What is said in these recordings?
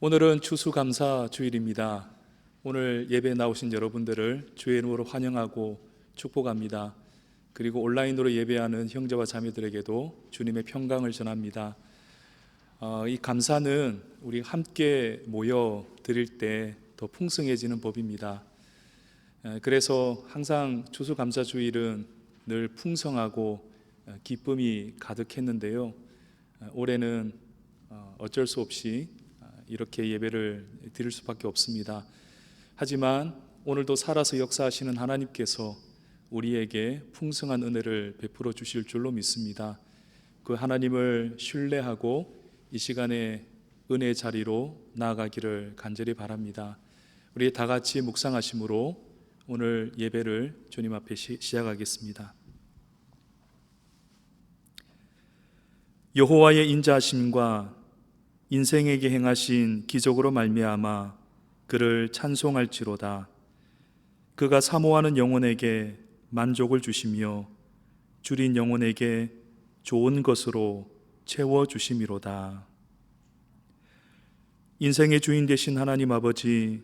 오늘은 추수감사 주일입니다. 오늘 예배에 나오신 여러분들을 주의 이름으로 환영하고 축복합니다. 그리고 온라인으로 예배하는 형제와 자매들에게도 주님의 평강을 전합니다. 이 감사는 우리 함께 모여 드릴 때 더 풍성해지는 법입니다. 그래서 항상 추수감사 주일은 늘 풍성하고 기쁨이 가득했는데요. 올해는 어쩔 수 없이 이렇게 예배를 드릴 수밖에 없습니다. 하지만 오늘도 살아서 역사하시는 하나님께서 우리에게 풍성한 은혜를 베풀어 주실 줄로 믿습니다. 그 하나님을 신뢰하고 이 시간에 은혜의 자리로 나아가기를 간절히 바랍니다. 우리 다 같이 묵상하심으로 오늘 예배를 주님 앞에 시작하겠습니다. 여호와의 인자하심과 인생에게 행하신 기적으로 말미암아 그를 찬송할지로다. 그가 사모하는 영혼에게 만족을 주시며 줄인 영혼에게 좋은 것으로 채워주심이로다. 인생의 주인 되신 하나님 아버지,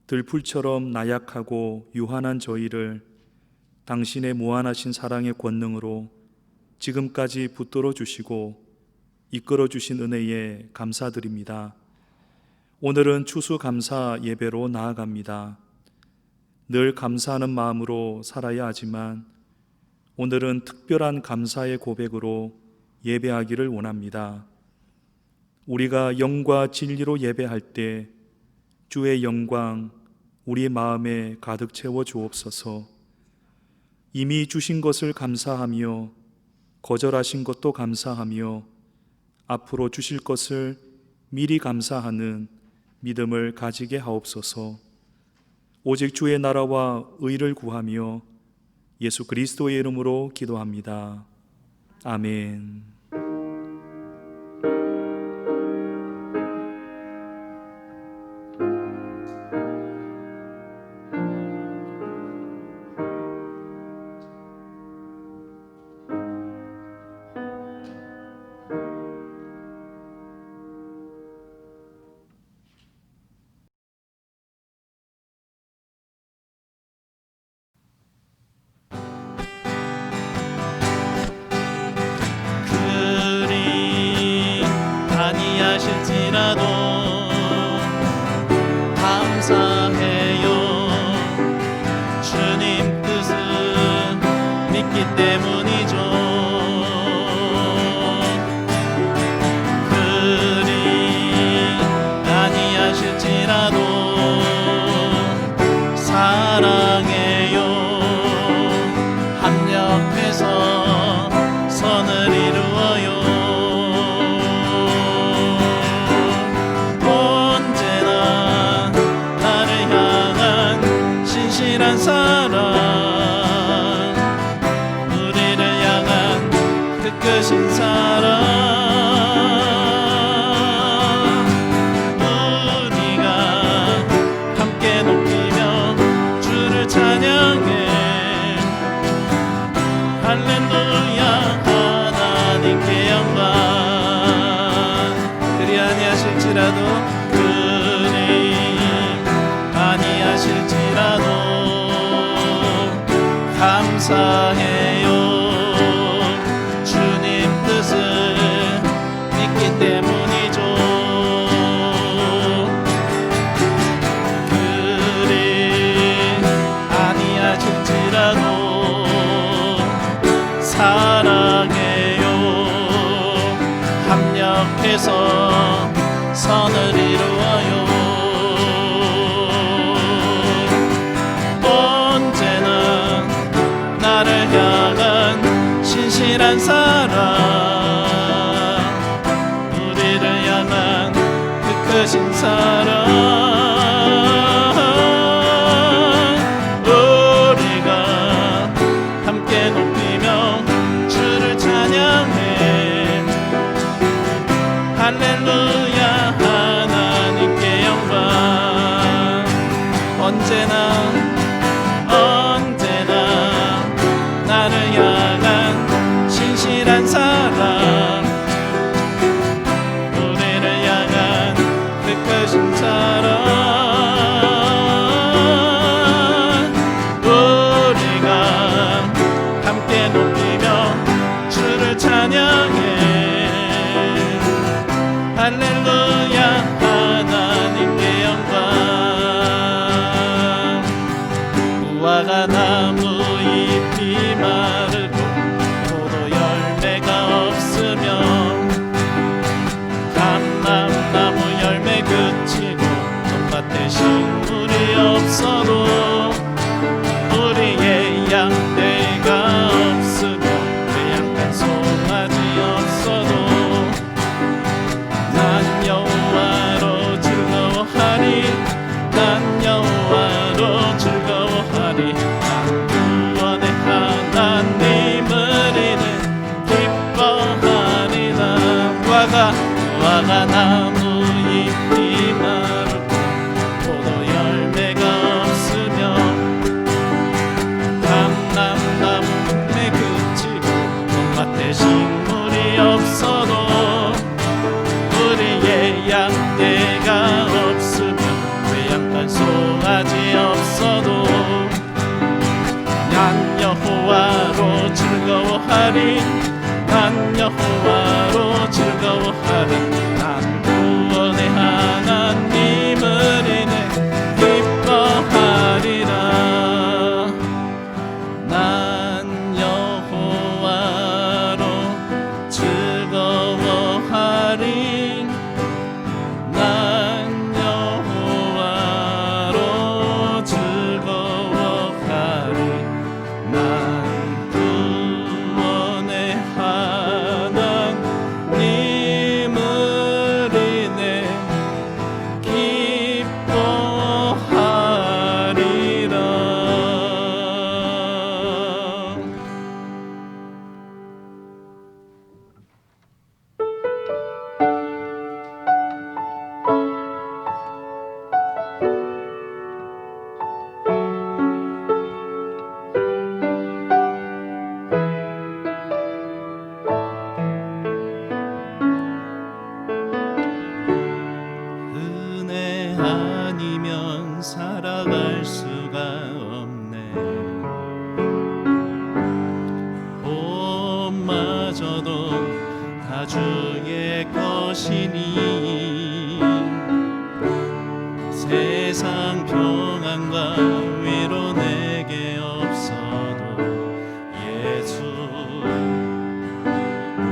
들풀처럼 나약하고 유한한 저희를 당신의 무한하신 사랑의 권능으로 지금까지 붙들어 주시고 이끌어 주신 은혜에 감사드립니다. 오늘은 추수감사 예배로 나아갑니다. 늘 감사하는 마음으로 살아야 하지만 오늘은 특별한 감사의 고백으로 예배하기를 원합니다. 우리가 영과 진리로 예배할 때 주의 영광 우리 마음에 가득 채워 주옵소서. 이미 주신 것을 감사하며 거절하신 것도 감사하며 앞으로 주실 것을 미리 감사하는 믿음을 가지게 하옵소서. 오직 주의 나라와 의를 구하며 예수 그리스도의 이름으로 기도합니다. 아멘. 아니하실지라도 감사해요. 주님 뜻은 믿기 때문이죠. 그리 아니하실지라도 사랑해요. 합력해서 선을 이루어요. 사랑 우리를 향한 그 크신 사랑 우리가 함께 높이며 주를 찬양해. 할렐루야 하나님께 영광. 그리 아니하실지라도 감사해요. 주님 뜻을 믿기 때문이죠. 그리 아니하실지라도 사랑해요. 합력해서 선을 이루어요. 나를 향한 신실한 사랑 우리를 향한 그 크신 사랑 우리가 함께 높이며 주를 찬양해. 신실한 사랑 우리를 향한 그 크신 사랑 우리가 함께 높이며 주를 찬양해 할렐루야 하나님께 영광 무화과 나무 잎이 마르고 포도 열매가 없으며 감람나무 열매 그치고 텃밭에 식물이 없어도 우리의 양떼가 없으며 외양간 송아지 없어도 난 여호와로 즐거워하리 난 여호와로 즐거워하리 난 구원의 하나님을 이는 기뻐하리라 무화과 나무 잎이 마르고 포도 열매가 없으며 감람나무 열매 그치고 텃밭에 식물이 없어도 우리의 양떼가 없으며 외양간 송아지 없어도 난 여호와로 즐거워하리 난 여호와로 즐거워하리 난 구원의 하나님을 인해 기뻐하리라 난 여호와로 즐거워하리 난 여호와로 즐거워하리 난 구원의 하나님을 인해 기뻐하리라 은혜 아니면 살아갈 수가 없네 옷마저도 다 주의 것이니 세상 평안과 위로 내게 없어도 예수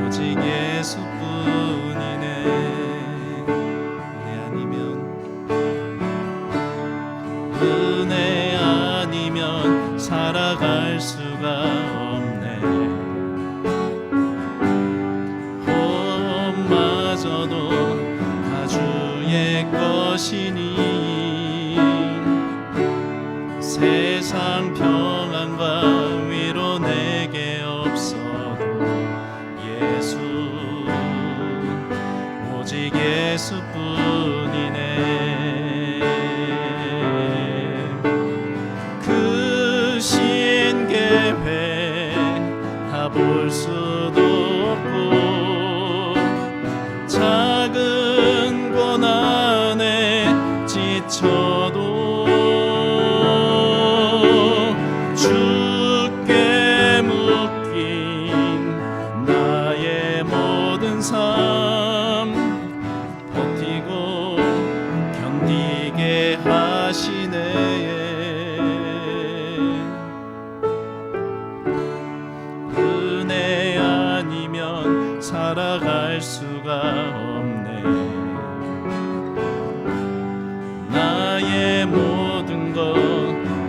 오직 예수뿐이네 은혜 아니면 살아갈 수가 없네 옷마저도 다 주의 것이니 세상 평안과 위로 내게 없어도 예수 오직 예수뿐이네 계획 다 볼 수도 없고 작은 고난에 지쳐도 주께 묶인 나의 모든 삶 버티고 견디게 하시네 살아갈 수가 없네 나의 모든 것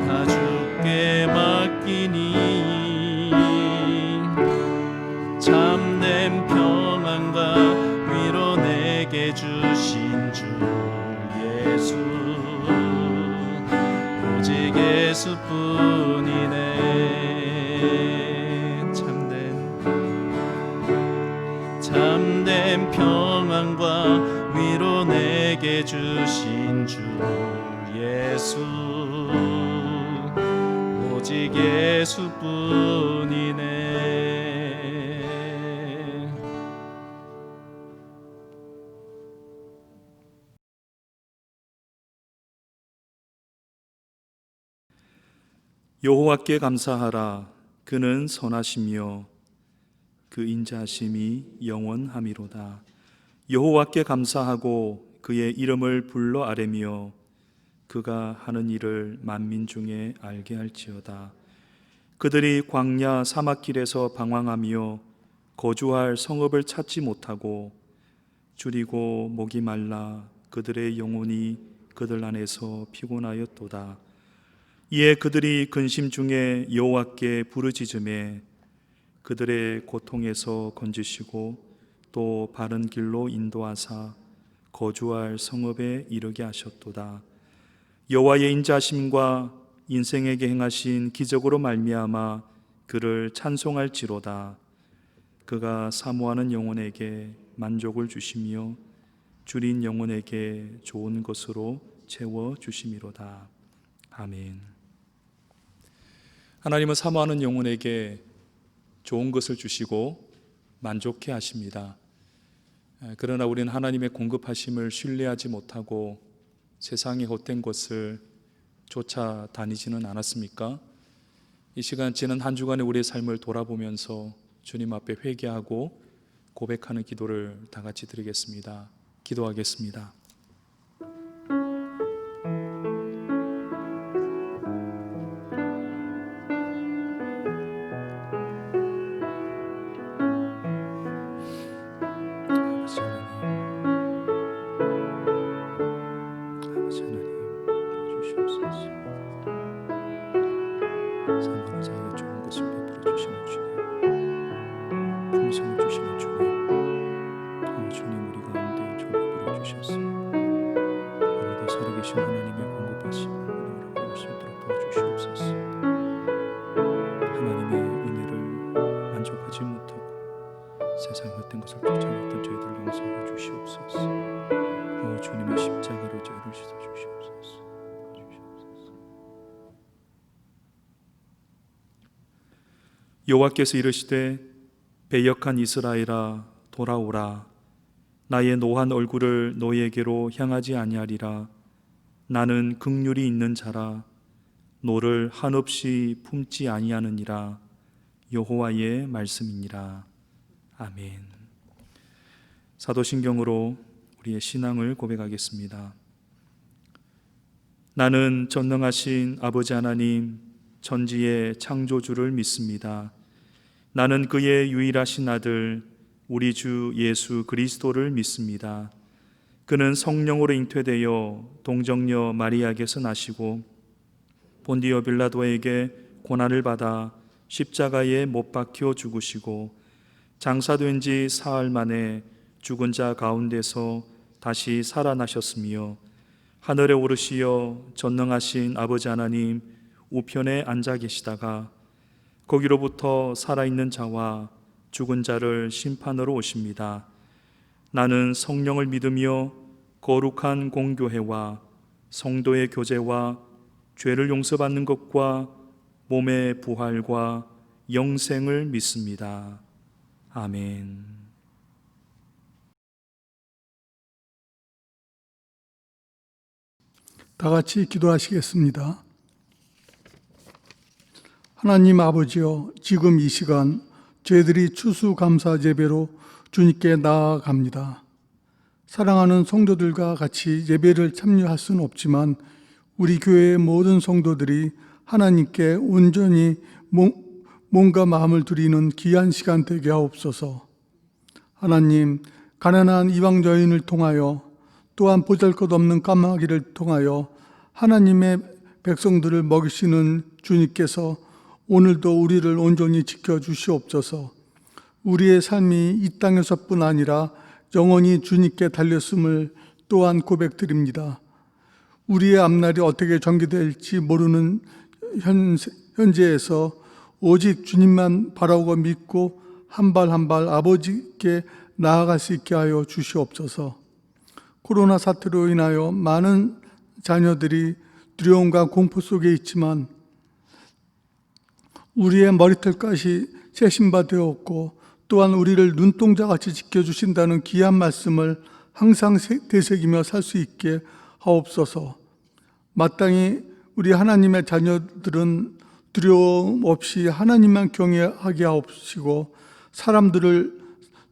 다 주께 맡기니 참된 평안과 위로 내게 주신 주 예수 오직 예수뿐이네 참된 평안과 위로 내게 주신 주 예수 오직 예수뿐이네 여호와께 감사하라. 그는 선하시며 그 인자하심이 영원함이로다. 여호와께 감사하고 그의 이름을 불러 아뢰며 그가 하는 일을 만민 중에 알게 할지어다. 그들이 광야 사막길에서 방황하며 거주할 성읍을 찾지 못하고 줄이고 목이 말라 그들의 영혼이 그들 안에서 피곤하였도다. 이에 그들이 근심 중에 여호와께 부르짖음에 그들의 고통에서 건지시고 또 바른 길로 인도하사 거주할 성읍에 이르게 하셨도다. 여호와의 인자하심과 인생에게 행하신 기적으로 말미암아 그를 찬송할지로다. 그가 사모하는 영혼에게 만족을 주시며 줄인 영혼에게 좋은 것으로 채워 주심이로다. 아멘. 하나님은 사모하는 영혼에게 좋은 것을 주시고 만족해 하십니다. 그러나 우리는 하나님의 공급하심을 신뢰하지 못하고 세상의 헛된 것을 쫓아다니지는 않았습니까? 이 시간 지난 한 주간의 우리의 삶을 돌아보면서 주님 앞에 회개하고 고백하는 기도를 다 같이 드리겠습니다. 기도하겠습니다. 사모하는 자에게 좋은 것을 베풀어 주시는 주님, 풍성을 주시는 주님, 주님 우리 가운데 좀 베풀어 주셨습니다. 오늘도 살아계신 하나님의 공급하심을 우리가 볼 수 있도록 도와주시옵소서. 하나님의 은혜를 만족하지 못하고 세상의 헛된 것을 쫓아냈던 저희들 용서해 주시옵소서. 주님의 십자가로 저희를 씻어 주시옵소서. 여호와께서 이르시되 배역한 이스라엘아 돌아오라. 나의 노한 얼굴을 너희에게로 향하지 아니하리라. 나는 긍휼이 있는 자라. 노를 한없이 품지 아니하느니라. 여호와의 말씀이니라. 아멘. 사도신경으로 우리의 신앙을 고백하겠습니다. 나는 전능하신 아버지 하나님 천지의 창조주를 믿습니다. 나는 그의 유일하신 아들 우리 주 예수 그리스도를 믿습니다. 그는 성령으로 잉태되어 동정녀 마리아에게서 나시고 본디오 빌라도에게 고난을 받아 십자가에 못 박혀 죽으시고 장사된 지 사흘 만에 죽은 자 가운데서 다시 살아나셨으며 하늘에 오르시어 전능하신 아버지 하나님 우편에 앉아 계시다가 거기로부터 살아있는 자와 죽은 자를 심판으로 오십니다. 나는 성령을 믿으며 거룩한 공교회와 성도의 교제와 죄를 용서받는 것과 몸의 부활과 영생을 믿습니다. 아멘. 다 같이 기도하시겠습니다. 하나님 아버지여, 지금 이 시간 저희들이 추수감사 예배로 주님께 나아갑니다. 사랑하는 성도들과 같이 예배를 참여할 수는 없지만 우리 교회의 모든 성도들이 하나님께 온전히 몸과 마음을 드리는 귀한 시간 되게 하옵소서. 하나님, 가난한 이방 여인을 통하여 또한 보잘것없는 까마귀를 통하여 하나님의 백성들을 먹이시는 주님께서 오늘도 우리를 온전히 지켜주시옵소서. 우리의 삶이 이 땅에서뿐 아니라 영원히 주님께 달렸음을 또한 고백드립니다. 우리의 앞날이 어떻게 전개될지 모르는 현재에서 오직 주님만 바라고 믿고 한 발 한 발 아버지께 나아갈 수 있게 하여 주시옵소서. 코로나 사태로 인하여 많은 자녀들이 두려움과 공포 속에 있지만 우리의 머리털까지 세심바 되었고 또한 우리를 눈동자같이 지켜주신다는 귀한 말씀을 항상 되새기며 살 수 있게 하옵소서. 마땅히 우리 하나님의 자녀들은 두려움 없이 하나님만 경외하게 하옵시고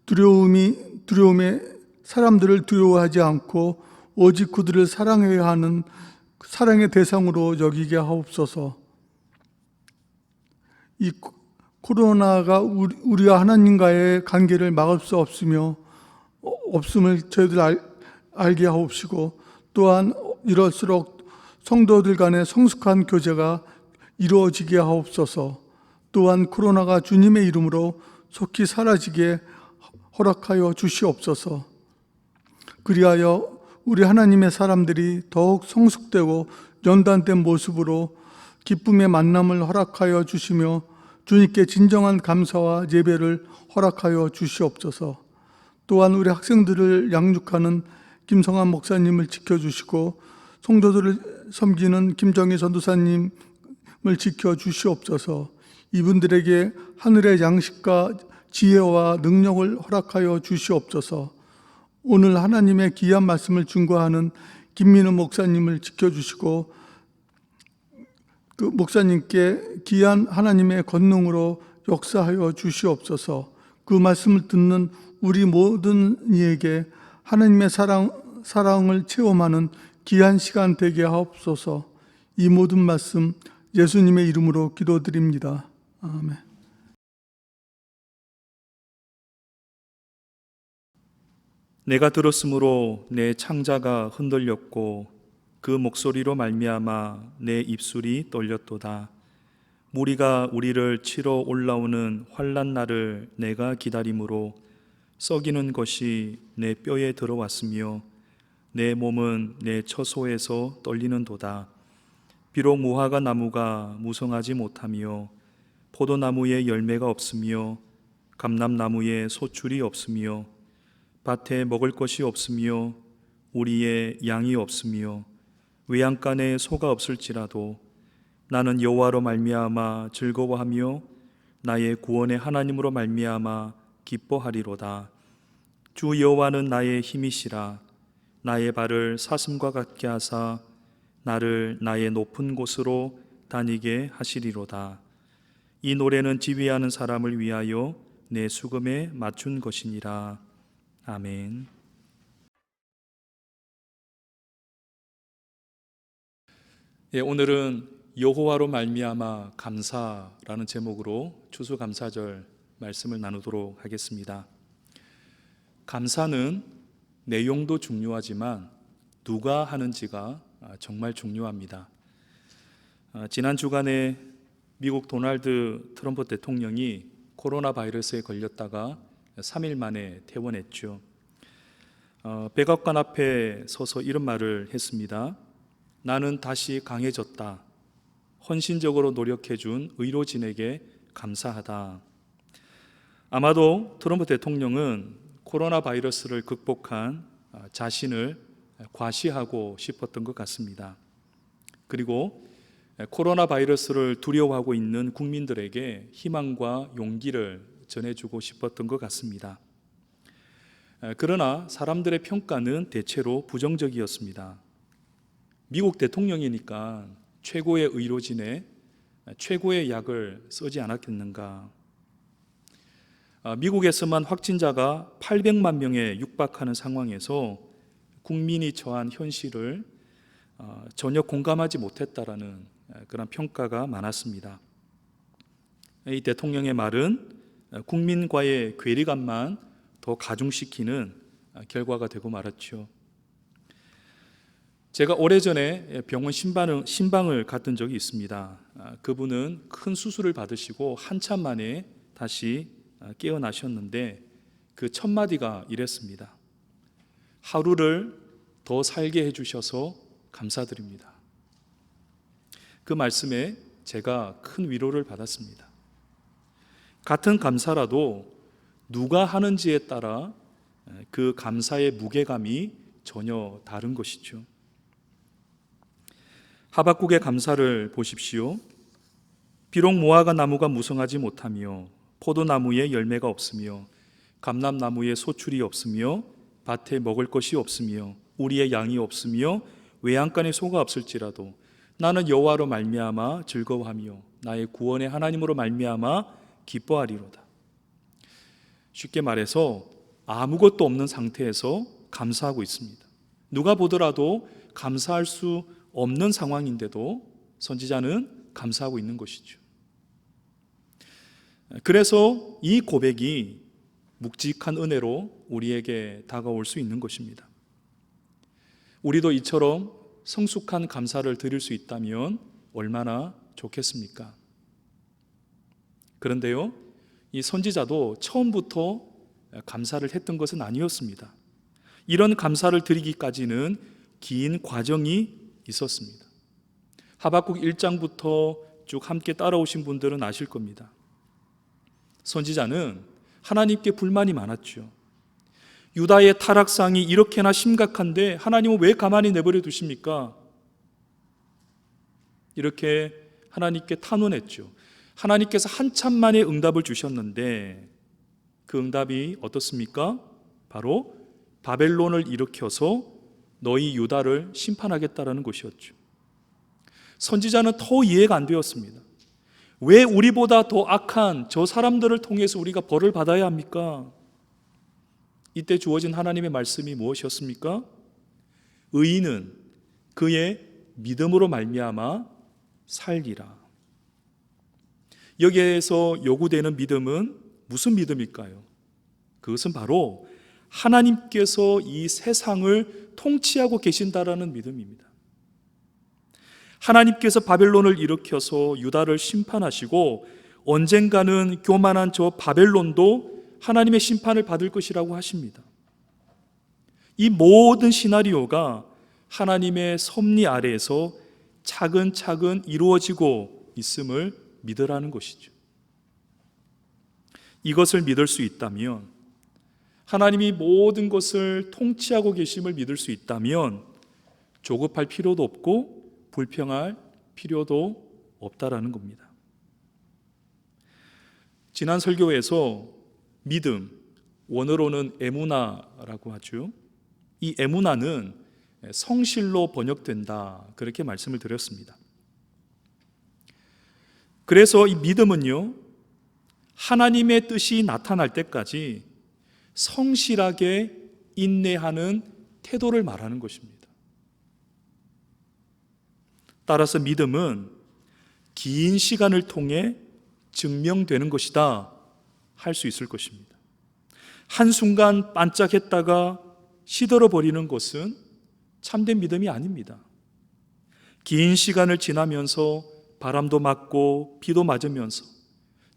두려움에 사람들을 두려워하지 않고 오직 그들을 사랑해야 하는 사랑의 대상으로 여기게 하옵소서. 이 코로나가 우리와 하나님과의 관계를 막을 수 없음을 저희들 알게 하옵시고, 또한 이럴수록 성도들 간의 성숙한 교제가 이루어지게 하옵소서. 또한 코로나가 주님의 이름으로 속히 사라지게 허락하여 주시옵소서. 그리하여 우리 하나님의 사람들이 더욱 성숙되고 연단된 모습으로 기쁨의 만남을 허락하여 주시며 주님께 진정한 감사와 예배를 허락하여 주시옵소서. 또한 우리 학생들을 양육하는 김성환 목사님을 지켜주시고 성도들을 섬기는 김정희 전도사님을 지켜주시옵소서. 이분들에게 하늘의 양식과 지혜와 능력을 허락하여 주시옵소서. 오늘 하나님의 귀한 말씀을 증거하는 김민우 목사님을 지켜주시고 그 목사님께 귀한 하나님의 권능으로 역사하여 주시옵소서. 그 말씀을 듣는 우리 모든 이에게 하나님의 사랑을 체험하는 귀한 시간 되게 하옵소서. 이 모든 말씀 예수님의 이름으로 기도드립니다. 아멘. 내가 들었으므로 내 창자가 흔들렸고 그 목소리로 말미암아 내 입술이 떨렸도다. 무리가 우리를 치러 올라오는 환난 날을 내가 기다림으로 썩이는 것이 내 뼈에 들어왔으며 내 몸은 내 처소에서 떨리는도다. 비록 무화과 나무가 무성하지 못하며 포도나무에 열매가 없으며 감람나무에 소출이 없으며 밭에 먹을 것이 없으며 우리의 양이 없으며 외양간에 소가 없을지라도 나는 여호와로 말미암아 즐거워하며 나의 구원의 하나님으로 말미암아 기뻐하리로다. 주 여호와는 나의 힘이시라. 나의 발을 사슴과 같게 하사 나를 나의 높은 곳으로 다니게 하시리로다. 이 노래는 지휘하는 사람을 위하여 내 수금에 맞춘 것이니라. 아멘. 오늘은 여호와로 말미암아 감사라는 제목으로 추수감사절 말씀을 나누도록 하겠습니다. 감사는 내용도 중요하지만 누가 하는지가 정말 중요합니다. 지난 주간에 미국 도널드 트럼프 대통령이 코로나 바이러스에 걸렸다가 3일 만에 퇴원했죠. 백악관 앞에 서서 이런 말을 했습니다. 나는 다시 강해졌다. 헌신적으로 노력해준 의료진에게 감사하다. 아마도 트럼프 대통령은 코로나 바이러스를 극복한 자신을 과시하고 싶었던 것 같습니다. 그리고 코로나 바이러스를 두려워하고 있는 국민들에게 희망과 용기를 전해주고 싶었던 것 같습니다. 그러나 사람들의 평가는 대체로 부정적이었습니다. 미국 대통령이니까 최고의 의료진에 최고의 약을 쓰지 않았겠는가? 미국에서만 확진자가 800만 명에 육박하는 상황에서 국민이 처한 현실을 전혀 공감하지 못했다라는 그런 평가가 많았습니다. 이 대통령의 말은 국민과의 괴리감만 더 가중시키는 결과가 되고 말았죠. 제가 오래전에 병원 신방을 갔던 적이 있습니다. 그분은 큰 수술을 받으시고 한참 만에 다시 깨어나셨는데 그 첫 마디가 이랬습니다. 하루를 더 살게 해주셔서 감사드립니다. 그 말씀에 제가 큰 위로를 받았습니다. 같은 감사라도 누가 하는지에 따라 그 감사의 무게감이 전혀 다른 것이죠. 하박국의 감사를 보십시오. 비록 무화과 나무가 무성하지 못하며 포도나무에 열매가 없으며 감람나무에 소출이 없으며 밭에 먹을 것이 없으며 우리의 양이 없으며 외양간에 소가 없을지라도 나는 여호와로 말미암아 즐거워하며 나의 구원의 하나님으로 말미암아 기뻐하리로다. 쉽게 말해서 아무것도 없는 상태에서 감사하고 있습니다. 누가 보더라도 감사할 수 없는 상황인데도 선지자는 감사하고 있는 것이죠. 그래서 이 고백이 묵직한 은혜로 우리에게 다가올 수 있는 것입니다. 우리도 이처럼 성숙한 감사를 드릴 수 있다면 얼마나 좋겠습니까? 그런데요, 이 선지자도 처음부터 감사를 했던 것은 아니었습니다. 이런 감사를 드리기까지는 긴 과정이 있었습니다. 하박국 1장부터 쭉 함께 따라오신 분들은 아실 겁니다. 선지자는 하나님께 불만이 많았죠. 유다의 타락상이 이렇게나 심각한데 하나님은 왜 가만히 내버려 두십니까? 이렇게 하나님께 탄원했죠. 하나님께서 한참 만에 응답을 주셨는데 그 응답이 어떻습니까? 바로 바벨론을 일으켜서 너희 유다를 심판하겠다라는 것이었죠. 선지자는 더 이해가 안 되었습니다. 왜 우리보다 더 악한 저 사람들을 통해서 우리가 벌을 받아야 합니까? 이때 주어진 하나님의 말씀이 무엇이었습니까? 의인은 그의 믿음으로 말미암아 살리라. 여기에서 요구되는 믿음은 무슨 믿음일까요? 그것은 바로 하나님께서 이 세상을 통치하고 계신다라는 믿음입니다. 하나님께서 바벨론을 일으켜서 유다를 심판하시고 언젠가는 교만한 저 바벨론도 하나님의 심판을 받을 것이라고 하십니다. 이 모든 시나리오가 하나님의 섭리 아래에서 차근차근 이루어지고 있음을 믿으라는 것이죠. 이것을 믿을 수 있다면, 하나님이 모든 것을 통치하고 계심을 믿을 수 있다면 조급할 필요도 없고 불평할 필요도 없다라는 겁니다. 지난 설교에서 믿음, 원어로는 에무나라고 하죠. 이 에무나는 성실로 번역된다, 그렇게 말씀을 드렸습니다. 그래서 이 믿음은요, 하나님의 뜻이 나타날 때까지 성실하게 인내하는 태도를 말하는 것입니다. 따라서 믿음은 긴 시간을 통해 증명되는 것이다 할 수 있을 것입니다. 한순간 반짝했다가 시들어버리는 것은 참된 믿음이 아닙니다. 긴 시간을 지나면서 바람도 맞고 비도 맞으면서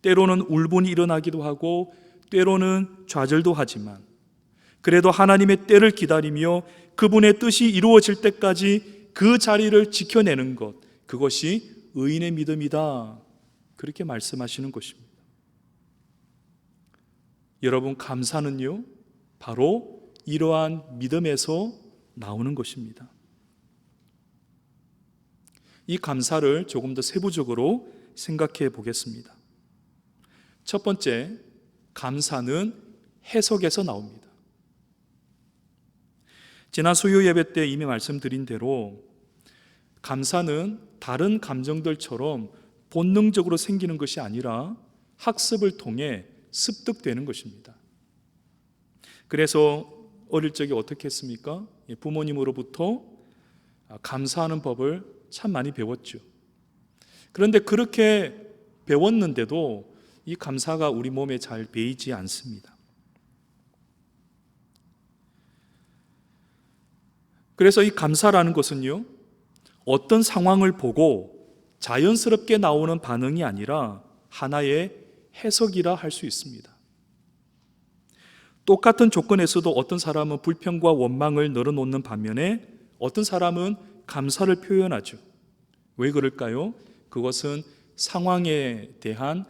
때로는 울분이 일어나기도 하고 때로는 좌절도 하지만 그래도 하나님의 때를 기다리며 그분의 뜻이 이루어질 때까지 그 자리를 지켜내는 것, 그것이 의인의 믿음이다, 그렇게 말씀하시는 것입니다. 여러분, 감사는요 바로 이러한 믿음에서 나오는 것입니다. 이 감사를 조금 더 세부적으로 생각해 보겠습니다. 첫 번째, 감사는 해석에서 나옵니다. 지난 수요 예배 때 이미 말씀드린 대로 감사는 다른 감정들처럼 본능적으로 생기는 것이 아니라 학습을 통해 습득되는 것입니다. 그래서 어릴 적에 어떻게 했습니까? 부모님으로부터 감사하는 법을 참 많이 배웠죠. 그런데 그렇게 배웠는데도 이 감사가 우리 몸에 잘 배이지 않습니다. 그래서 이 감사라는 것은요, 어떤 상황을 보고 자연스럽게 나오는 반응이 아니라 하나의 해석이라 할 수 있습니다. 똑같은 조건에서도 어떤 사람은 불평과 원망을 늘어놓는 반면에 어떤 사람은 감사를 표현하죠. 왜 그럴까요? 그것은 상황에 대한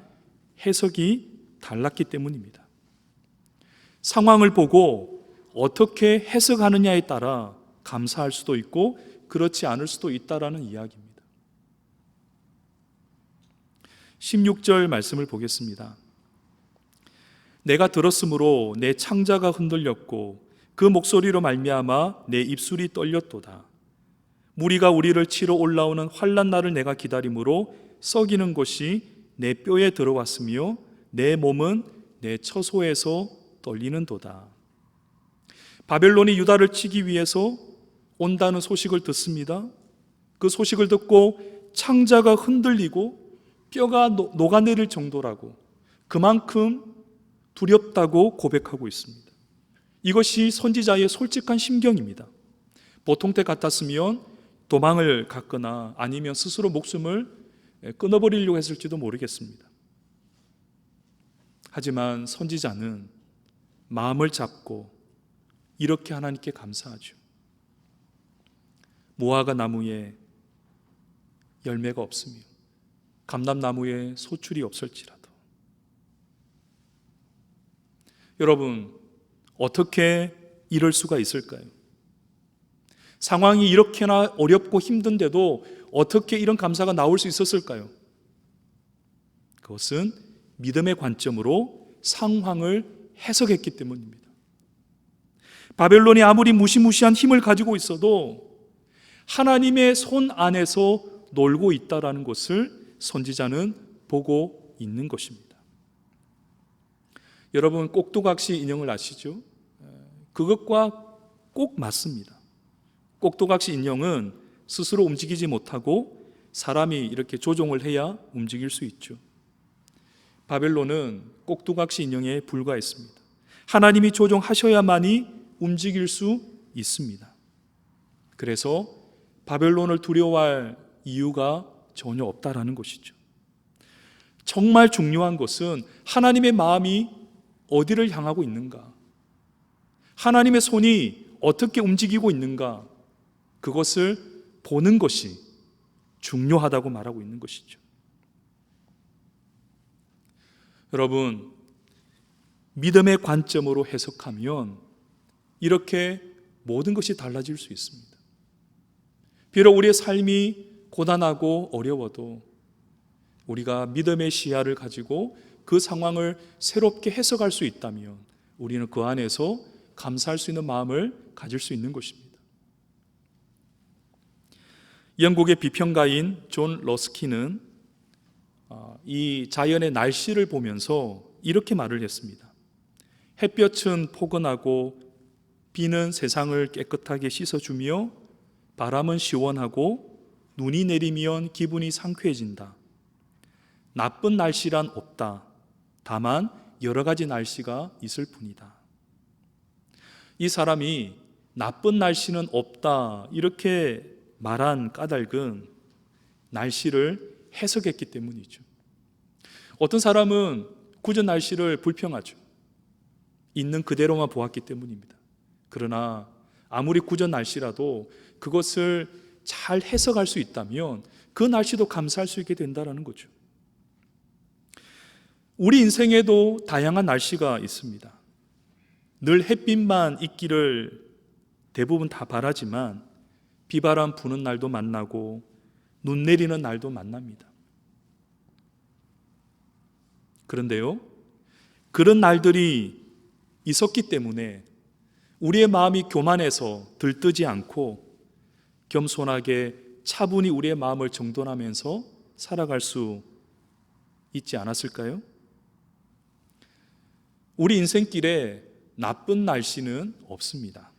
해석이 달랐기 때문입니다. 상황을 보고 어떻게 해석하느냐에 따라 감사할 수도 있고 그렇지 않을 수도 있다라는 이야기입니다. 16절 말씀을 보겠습니다. 내가 들었으므로 내 창자가 흔들렸고 그 목소리로 말미암아 내 입술이 떨렸도다. 무리가 우리를 치러 올라오는 환난 날을 내가 기다림으로 썩이는 것이 내 뼈에 들어왔으며 내 몸은 내 처소에서 떨리는도다. 바벨론이 유다를 치기 위해서 온다는 소식을 듣습니다. 그 소식을 듣고 창자가 흔들리고 뼈가 녹아내릴 정도라고, 그만큼 두렵다고 고백하고 있습니다. 이것이 선지자의 솔직한 심경입니다. 보통 때 같았으면 도망을 갔거나 아니면 스스로 목숨을 끊어버리려고 했을지도 모르겠습니다. 하지만 선지자는 마음을 잡고 이렇게 하나님께 감사하죠. 무화과 나무에 열매가 없으며 감람나무에 소출이 없을지라도. 여러분, 어떻게 이럴 수가 있을까요? 상황이 이렇게나 어렵고 힘든데도 어떻게 이런 감사가 나올 수 있었을까요? 그것은 믿음의 관점으로 상황을 해석했기 때문입니다. 바벨론이 아무리 무시무시한 힘을 가지고 있어도 하나님의 손 안에서 놀고 있다라는 것을 선지자는 보고 있는 것입니다. 여러분, 꼭두각시 인형을 아시죠? 그것과 꼭 맞습니다. 꼭두각시 인형은 스스로 움직이지 못하고 사람이 이렇게 조종을 해야 움직일 수 있죠. 바벨론은 꼭두각시 인형에 불과했습니다. 하나님이 조종하셔야만이 움직일 수 있습니다. 그래서 바벨론을 두려워할 이유가 전혀 없다라는 것이죠. 정말 중요한 것은 하나님의 마음이 어디를 향하고 있는가, 하나님의 손이 어떻게 움직이고 있는가, 그것을 보는 것이 중요하다고 말하고 있는 것이죠. 여러분, 믿음의 관점으로 해석하면 이렇게 모든 것이 달라질 수 있습니다. 비록 우리의 삶이 고단하고 어려워도 우리가 믿음의 시야를 가지고 그 상황을 새롭게 해석할 수 있다면 우리는 그 안에서 감사할 수 있는 마음을 가질 수 있는 것입니다. 영국의 비평가인 존 러스키는 이 자연의 날씨를 보면서 이렇게 말을 했습니다. 햇볕은 포근하고 비는 세상을 깨끗하게 씻어주며 바람은 시원하고 눈이 내리면 기분이 상쾌해진다. 나쁜 날씨란 없다. 다만 여러 가지 날씨가 있을 뿐이다. 이 사람이 나쁜 날씨는 없다 이렇게 말한 까닭은 날씨를 해석했기 때문이죠. 어떤 사람은 굳은 날씨를 불평하죠. 있는 그대로만 보았기 때문입니다. 그러나 아무리 굳은 날씨라도 그것을 잘 해석할 수 있다면 그 날씨도 감사할 수 있게 된다는 거죠. 우리 인생에도 다양한 날씨가 있습니다. 늘 햇빛만 있기를 대부분 다 바라지만 비바람 부는 날도 만나고 눈 내리는 날도 만납니다. 그런데요, 그런 날들이 있었기 때문에 우리의 마음이 교만해서 들뜨지 않고 겸손하게 차분히 우리의 마음을 정돈하면서 살아갈 수 있지 않았을까요? 우리 인생길에 나쁜 날씨는 없습니다.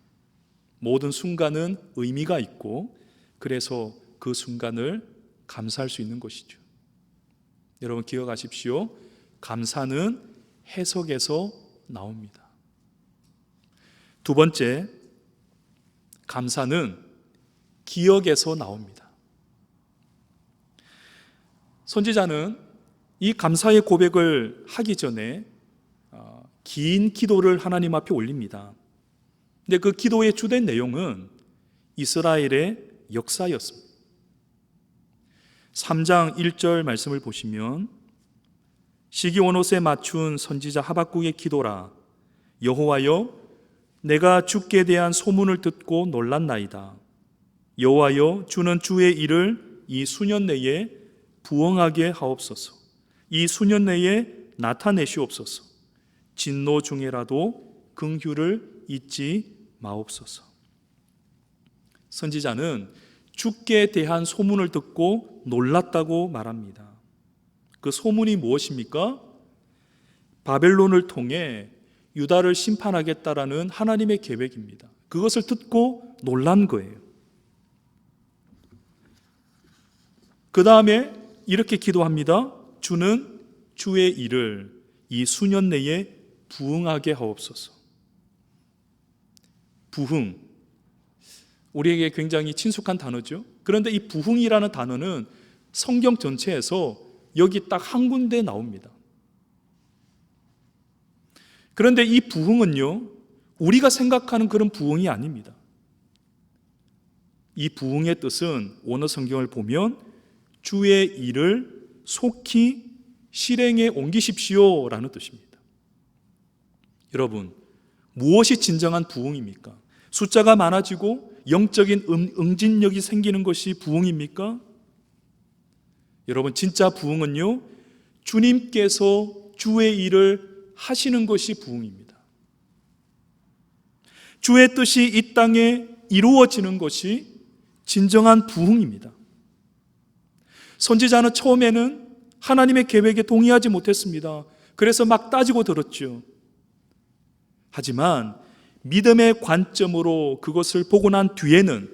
모든 순간은 의미가 있고 그래서 그 순간을 감사할 수 있는 것이죠. 여러분 기억하십시오. 감사는 해석에서 나옵니다. 두 번째, 감사는 기억에서 나옵니다. 선지자는 이 감사의 고백을 하기 전에 긴 기도를 하나님 앞에 올립니다. 근데 그 기도의 주된 내용은 이스라엘의 역사였습니다. 3장 1절 말씀을 보시면 시기온옷에 맞춘 선지자 하박국의 기도라. 여호와여, 내가 주께 대한 소문을 듣고 놀랐나이다. 여호와여, 주는 주의 일을 이 수년 내에 부응하게 하옵소서. 이 수년 내에 나타내시옵소서. 진노 중에라도 긍휼을 잊지 마옵소서. 선지자는 주께 대한 소문을 듣고 놀랐다고 말합니다. 그 소문이 무엇입니까? 바벨론을 통해 유다를 심판하겠다라는 하나님의 계획입니다. 그것을 듣고 놀란 거예요. 그 다음에 이렇게 기도합니다. 주는 주의 일을 이 수년 내에 부응하게 하옵소서. 부흥, 우리에게 굉장히 친숙한 단어죠. 그런데 이 부흥이라는 단어는 성경 전체에서 여기 딱 한 군데 나옵니다. 그런데 이 부흥은요, 우리가 생각하는 그런 부흥이 아닙니다. 이 부흥의 뜻은 원어 성경을 보면 주의 일을 속히 실행에 옮기십시오 라는 뜻입니다. 여러분, 무엇이 진정한 부흥입니까? 숫자가 많아지고 영적인 응진력이 생기는 것이 부흥입니까? 여러분, 진짜 부흥은요, 주님께서 주의 일을 하시는 것이 부흥입니다. 주의 뜻이 이 땅에 이루어지는 것이 진정한 부흥입니다. 선지자는 처음에는 하나님의 계획에 동의하지 못했습니다. 그래서 막 따지고 들었죠. 하지만 믿음의 관점으로 그것을 보고 난 뒤에는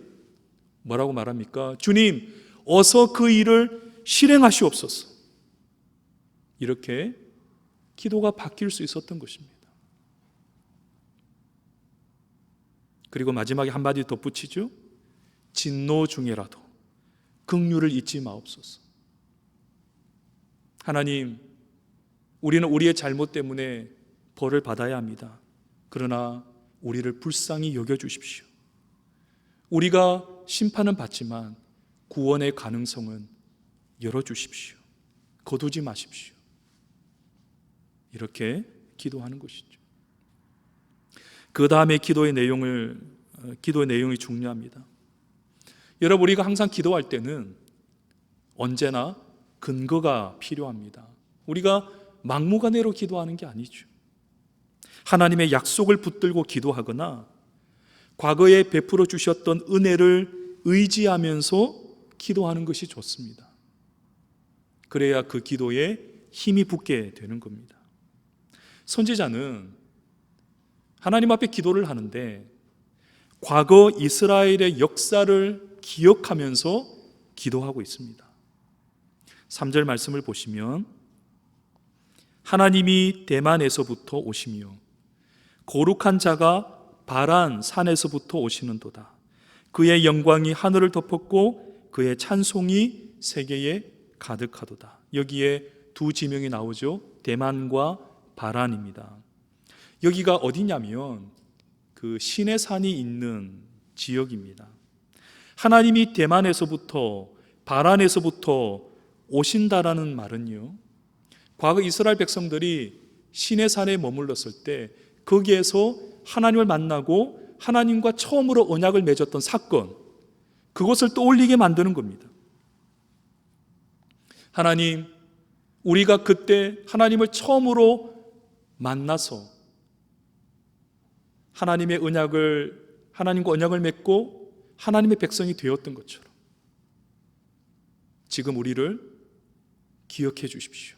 뭐라고 말합니까? 주님, 어서 그 일을 실행하시옵소서. 이렇게 기도가 바뀔 수 있었던 것입니다. 그리고 마지막에 한마디 덧붙이죠. 진노 중에라도 긍휼을 잊지 마옵소서. 하나님, 우리는 우리의 잘못 때문에 벌을 받아야 합니다. 그러나 우리를 불쌍히 여겨주십시오. 우리가 심판은 받지만 구원의 가능성은 열어주십시오. 거두지 마십시오. 이렇게 기도하는 것이죠. 그 다음에 기도의 내용이 중요합니다. 여러분, 우리가 항상 기도할 때는 언제나 근거가 필요합니다. 우리가 막무가내로 기도하는 게 아니죠. 하나님의 약속을 붙들고 기도하거나 과거에 베풀어 주셨던 은혜를 의지하면서 기도하는 것이 좋습니다. 그래야 그 기도에 힘이 붙게 되는 겁니다. 선지자는 하나님 앞에 기도를 하는데 과거 이스라엘의 역사를 기억하면서 기도하고 있습니다. 3절 말씀을 보시면 하나님이 대만에서부터 오시며 거룩한 자가 바란 산에서부터 오시는도다. 그의 영광이 하늘을 덮었고 그의 찬송이 세계에 가득하도다. 여기에 두 지명이 나오죠. 대만과 바란입니다. 여기가 어디냐면 그 시내산이 있는 지역입니다. 하나님이 대만에서부터 바란에서부터 오신다라는 말은요, 과거 이스라엘 백성들이 시내산에 머물렀을 때 거기에서 하나님을 만나고 하나님과 처음으로 언약을 맺었던 사건, 그것을 떠올리게 만드는 겁니다. 하나님, 우리가 그때 하나님을 처음으로 만나서 하나님과 언약을 맺고 하나님의 백성이 되었던 것처럼 지금 우리를 기억해 주십시오.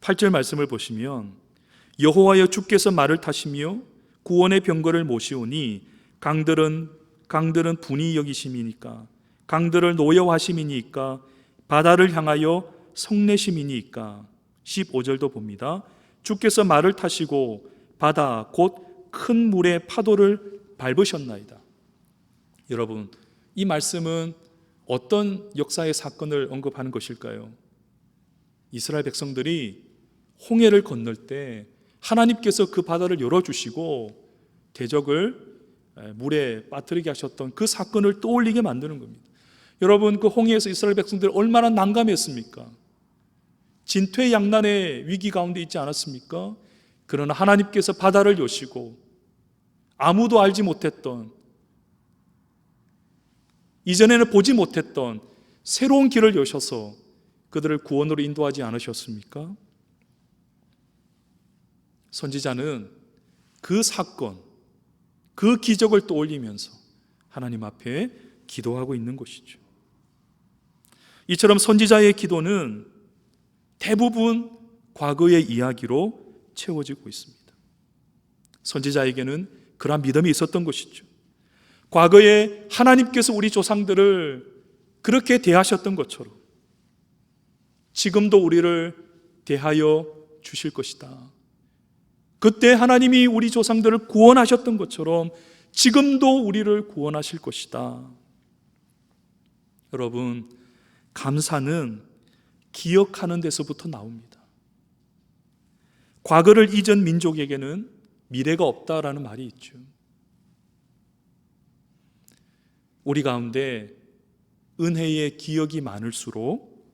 8절 말씀을 보시면 여호와여 주께서 말을 타시며 구원의 병거를 모시오니 강들은 분이 여기심이니까 강들을 노여하심이니까 바다를 향하여 성내심이니까. 15절도 봅니다. 주께서 말을 타시고 바다 곧 큰 물의 파도를 밟으셨나이다. 여러분, 이 말씀은 어떤 역사의 사건을 언급하는 것일까요? 이스라엘 백성들이 홍해를 건널 때 하나님께서 그 바다를 열어주시고 대적을 물에 빠뜨리게 하셨던 그 사건을 떠올리게 만드는 겁니다. 여러분, 그 홍해에서 이스라엘 백성들이 얼마나 난감했습니까? 진퇴양난의 위기 가운데 있지 않았습니까? 그러나 하나님께서 바다를 여시고 아무도 알지 못했던, 이전에는 보지 못했던 새로운 길을 여셔서 그들을 구원으로 인도하지 않으셨습니까? 선지자는 그 사건, 그 기적을 떠올리면서 하나님 앞에 기도하고 있는 것이죠. 이처럼 선지자의 기도는 대부분 과거의 이야기로 채워지고 있습니다. 선지자에게는 그러한 믿음이 있었던 것이죠. 과거에 하나님께서 우리 조상들을 그렇게 대하셨던 것처럼 지금도 우리를 대하여 주실 것이다. 그때 하나님이 우리 조상들을 구원하셨던 것처럼 지금도 우리를 구원하실 것이다. 여러분, 감사는 기억하는 데서부터 나옵니다. 과거를 잊은 민족에게는 미래가 없다라는 말이 있죠. 우리 가운데 은혜의 기억이 많을수록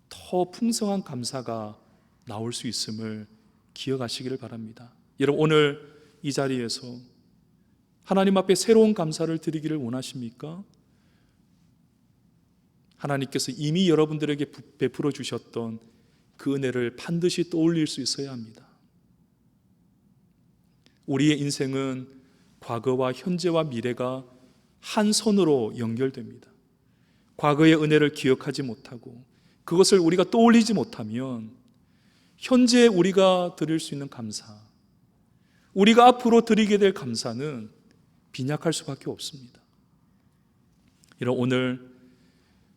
더 풍성한 감사가 나올 수 있음을 기억하시기를 바랍니다. 여러분, 오늘 이 자리에서 하나님 앞에 새로운 감사를 드리기를 원하십니까? 하나님께서 이미 여러분들에게 베풀어 주셨던 그 은혜를 반드시 떠올릴 수 있어야 합니다. 우리의 인생은 과거와 현재와 미래가 한 선으로 연결됩니다. 과거의 은혜를 기억하지 못하고 그것을 우리가 떠올리지 못하면 현재 우리가 드릴 수 있는 감사, 우리가 앞으로 드리게 될 감사는 빈약할 수밖에 없습니다. 이런 오늘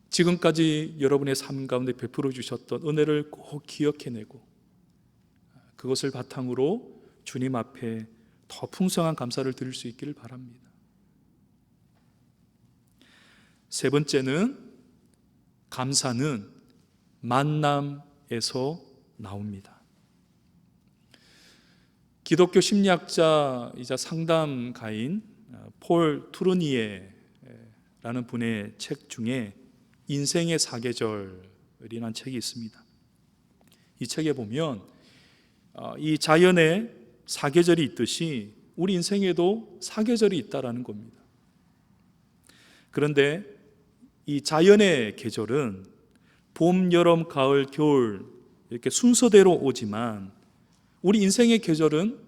지금까지 여러분의 삶 가운데 베풀어 주셨던 은혜를 꼭 기억해내고 그것을 바탕으로 주님 앞에 더 풍성한 감사를 드릴 수 있기를 바랍니다. 세 번째는 감사는 만남에서 나옵니다. 기독교 심리학자이자 상담가인 폴 투르니에라는 분의 책 중에 인생의 사계절이라는 책이 있습니다. 이 책에 보면 이 자연에 사계절이 있듯이 우리 인생에도 사계절이 있다라는 겁니다. 그런데 이 자연의 계절은 봄, 여름, 가을, 겨울 이렇게 순서대로 오지만 우리 인생의 계절은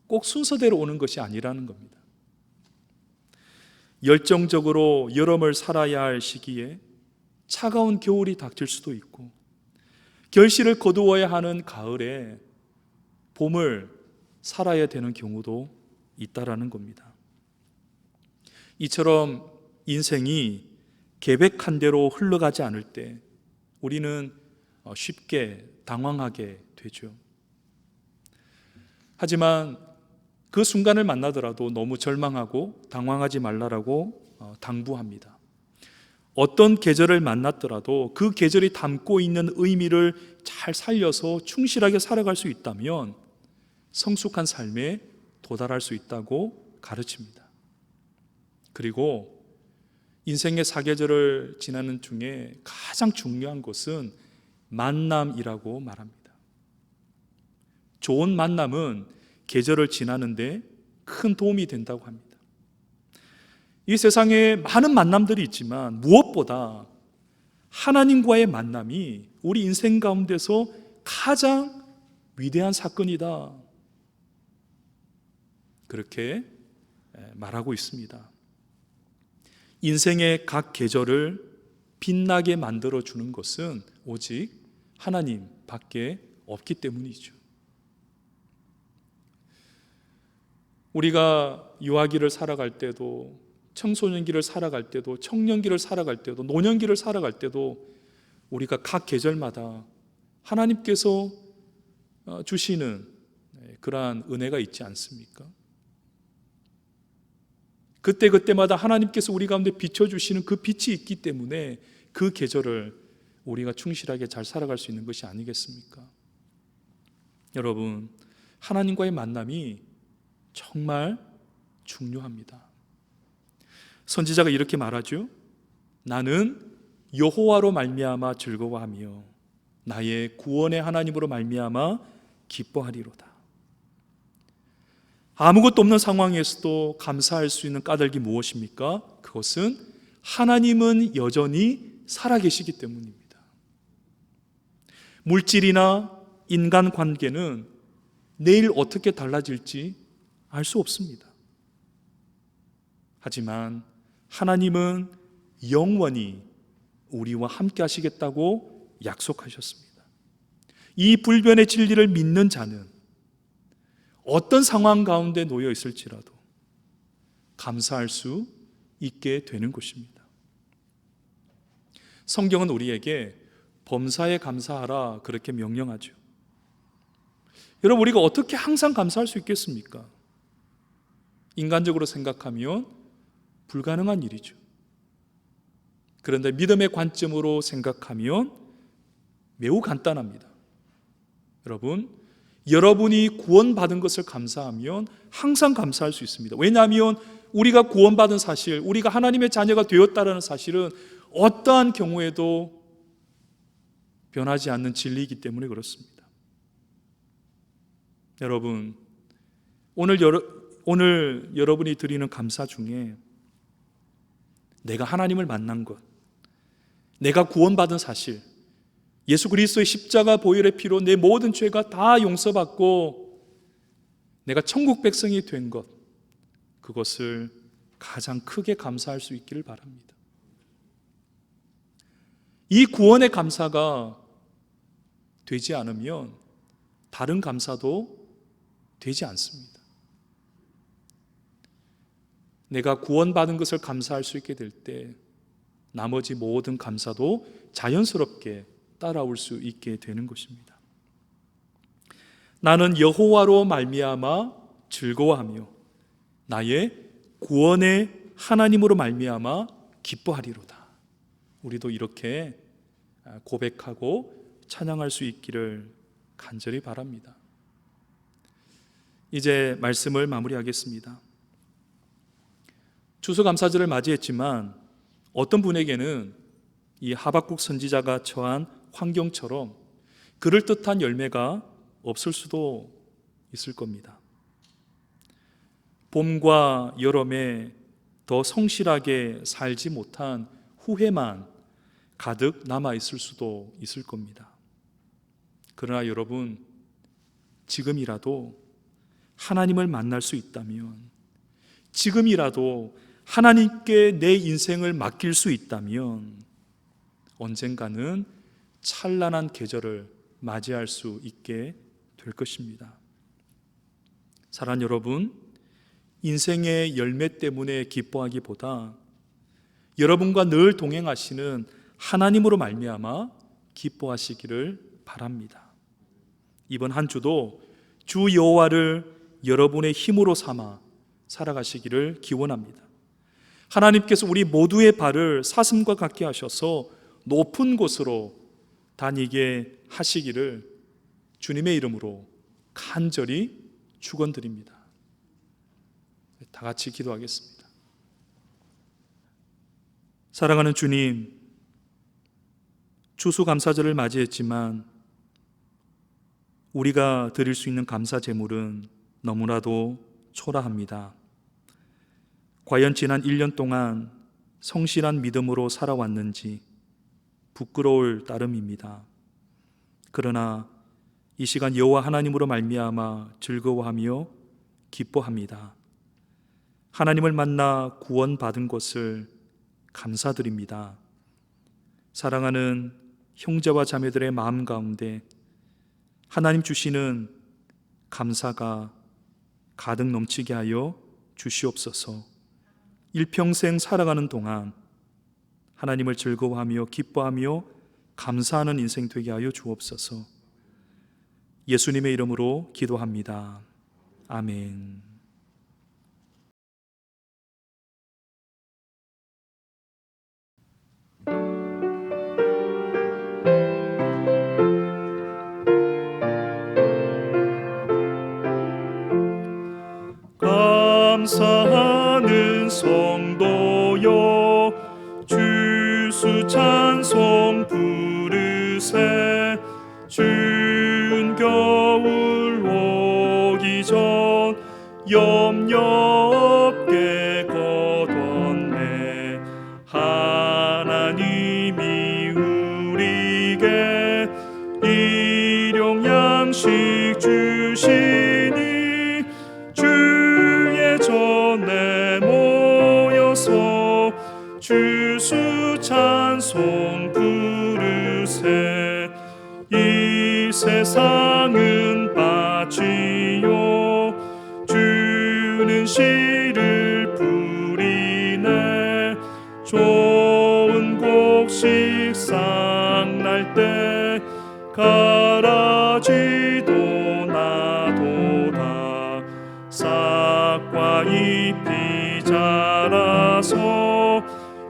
꼭 순서대로 오는 것이 아니라는 겁니다. 열정적으로 여름을 살아야 할 시기에 차가운 겨울이 닥칠 수도 있고 결실을 거두어야 하는 가을에 봄을 살아야 되는 경우도 있다라는 겁니다. 이처럼 인생이 계획한 대로 흘러가지 않을 때 우리는 쉽게 당황하게 되죠. 하지만 그 순간을 만나더라도 너무 절망하고 당황하지 말라라고 당부합니다. 어떤 계절을 만났더라도 그 계절이 담고 있는 의미를 잘 살려서 충실하게 살아갈 수 있다면 성숙한 삶에 도달할 수 있다고 가르칩니다. 그리고 인생의 사계절을 지나는 중에 가장 중요한 것은 만남이라고 말합니다. 좋은 만남은 계절을 지나는데 큰 도움이 된다고 합니다. 이 세상에 많은 만남들이 있지만 무엇보다 하나님과의 만남이 우리 인생 가운데서 가장 위대한 사건이다. 그렇게 말하고 있습니다. 인생의 각 계절을 빛나게 만들어주는 것은 오직 하나님 밖에 없기 때문이죠. 우리가 유아기를 살아갈 때도 청소년기를 살아갈 때도 청년기를 살아갈 때도 노년기를 살아갈 때도 우리가 각 계절마다 하나님께서 주시는 그러한 은혜가 있지 않습니까? 그때그때마다 하나님께서 우리 가운데 비춰주시는 그 빛이 있기 때문에 그 계절을 우리가 충실하게 잘 살아갈 수 있는 것이 아니겠습니까? 여러분, 하나님과의 만남이 정말 중요합니다. 선지자가 이렇게 말하죠. 나는 여호와로 말미암아 즐거워하며 나의 구원의 하나님으로 말미암아 기뻐하리로다. 아무것도 없는 상황에서도 감사할 수 있는 까닭이 무엇입니까? 그것은 하나님은 여전히 살아계시기 때문입니다. 물질이나 인간관계는 내일 어떻게 달라질지 알 수 없습니다. 하지만 하나님은 영원히 우리와 함께 하시겠다고 약속하셨습니다. 이 불변의 진리를 믿는 자는 어떤 상황 가운데 놓여 있을지라도 감사할 수 있게 되는 것입니다. 성경은 우리에게 범사에 감사하라 그렇게 명령하죠. 여러분, 우리가 어떻게 항상 감사할 수 있겠습니까? 인간적으로 생각하면 불가능한 일이죠. 그런데 믿음의 관점으로 생각하면 매우 간단합니다. 여러분이 구원받은 것을 감사하면 항상 감사할 수 있습니다. 왜냐하면 우리가 구원받은 사실, 우리가 하나님의 자녀가 되었다는 사실은 어떠한 경우에도 변하지 않는 진리이기 때문에 그렇습니다. 여러분, 오늘 여러분이 드리는 감사 중에 내가 하나님을 만난 것, 내가 구원받은 사실, 예수 그리스도의 십자가 보혈의 피로 내 모든 죄가 다 용서받고 내가 천국 백성이 된 것, 그것을 가장 크게 감사할 수 있기를 바랍니다. 이 구원의 감사가 되지 않으면 다른 감사도 되지 않습니다. 내가 구원받은 것을 감사할 수 있게 될 때 나머지 모든 감사도 자연스럽게 따라올 수 있게 되는 것입니다. 나는 여호와로 말미암아 즐거워하며 나의 구원의 하나님으로 말미암아 기뻐하리로다. 우리도 이렇게 고백하고 찬양할 수 있기를 간절히 바랍니다. 이제 말씀을 마무리하겠습니다. 추수감사절을 맞이했지만 어떤 분에게는 이 하박국 선지자가 처한 환경처럼 그럴듯한 열매가 없을 수도 있을 겁니다. 봄과 여름에 더 성실하게 살지 못한 후회만 가득 남아있을 수도 있을 겁니다. 그러나 여러분, 지금이라도 하나님을 만날 수 있다면, 지금이라도 하나님께 내 인생을 맡길 수 있다면 언젠가는 찬란한 계절을 맞이할 수 있게 될 것입니다. 사랑하는 여러분, 인생의 열매 때문에 기뻐하기보다 여러분과 늘 동행하시는 하나님으로 말미암아 기뻐하시기를 바랍니다. 이번 한 주도 주 여호와를 여러분의 힘으로 삼아 살아가시기를 기원합니다. 하나님께서 우리 모두의 발을 사슴과 같게 하셔서 높은 곳으로 다니게 하시기를 주님의 이름으로 간절히 축원드립니다. 다 같이 기도하겠습니다. 사랑하는 주님, 추수감사절을 맞이했지만 우리가 드릴 수 있는 감사 제물은 너무나도 초라합니다. 과연 지난 1년 동안 성실한 믿음으로 살아왔는지 부끄러울 따름입니다. 그러나 이 시간 여호와 하나님으로 말미암아 즐거워하며 기뻐합니다. 하나님을 만나 구원받은 것을 감사드립니다. 사랑하는 형제와 자매들의 마음 가운데 하나님 주시는 감사가 가득 넘치게 하여 주시옵소서. 일평생 살아가는 동안 하나님을 즐거워하며 기뻐하며 감사하는 인생 되게 하여 주옵소서. 예수님의 이름으로 기도합니다. 아멘. 감사하는 성도여 주수 찬송 부르세. 추운 겨울 오기 전 염려 없게 걷었네. 하나님이 우리에게 일용 양식 주시니 주의 전에 모여서 주수 찬송 부르세. 이 세상은 빠지요 주는 씨를 뿌리네 좋은 곡식 싹날 때 가라지도 나도다 싹과 잎이 자라서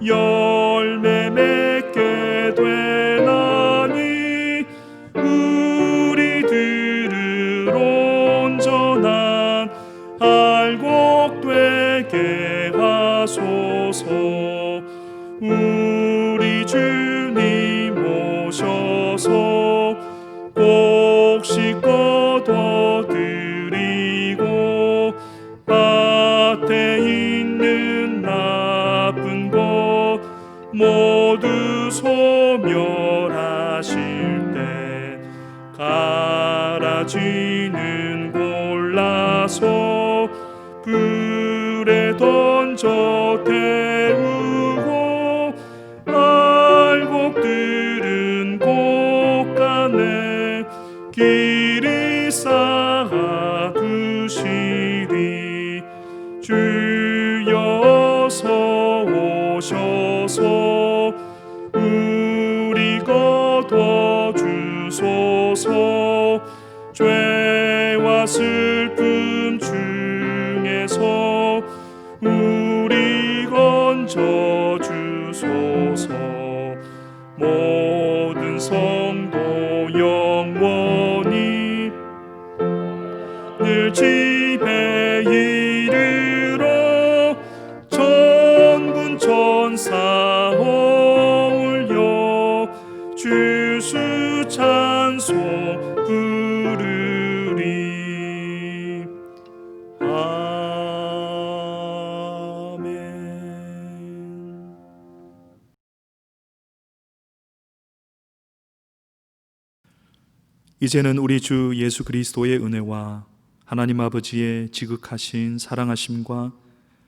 열매 맺게 되나니 우리들을 온전한 알곡 되게 하소서. 우리 주님 오셔서 곡식 거둬들이고 밭에 있는 나쁜 것 모두 소멸하실 때 가라지는 골라서 불에 던져 태우고 알곡들은 곳간에 길이 쌓아 두시리. 주여 어서 오셔서 우리 거둬 주소서. 죄와 슬픔 중에서 우리 건져 주소서. 모든 성도 영원히 늘 집에 이르러 천군 천사 어울려 주수 찬송 부르리. 아멘. 이제는 우리 주 예수 그리스도의 은혜와 하나님 아버지의 지극하신 사랑하심과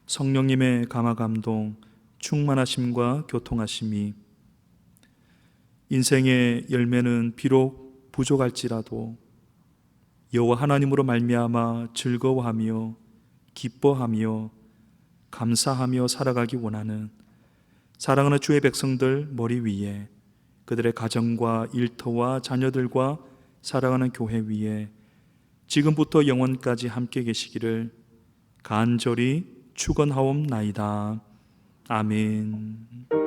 성령님의 감화감동, 충만하심과 교통하심이 인생의 열매는 비록 부족할지라도 여호와 하나님으로 말미암아 즐거워하며 기뻐하며 감사하며 살아가기 원하는 사랑하는 주의 백성들 머리 위에, 그들의 가정과 일터와 자녀들과 사랑하는 교회 위에 지금부터 영원까지 함께 계시기를 간절히 축원하옵나이다. 아멘.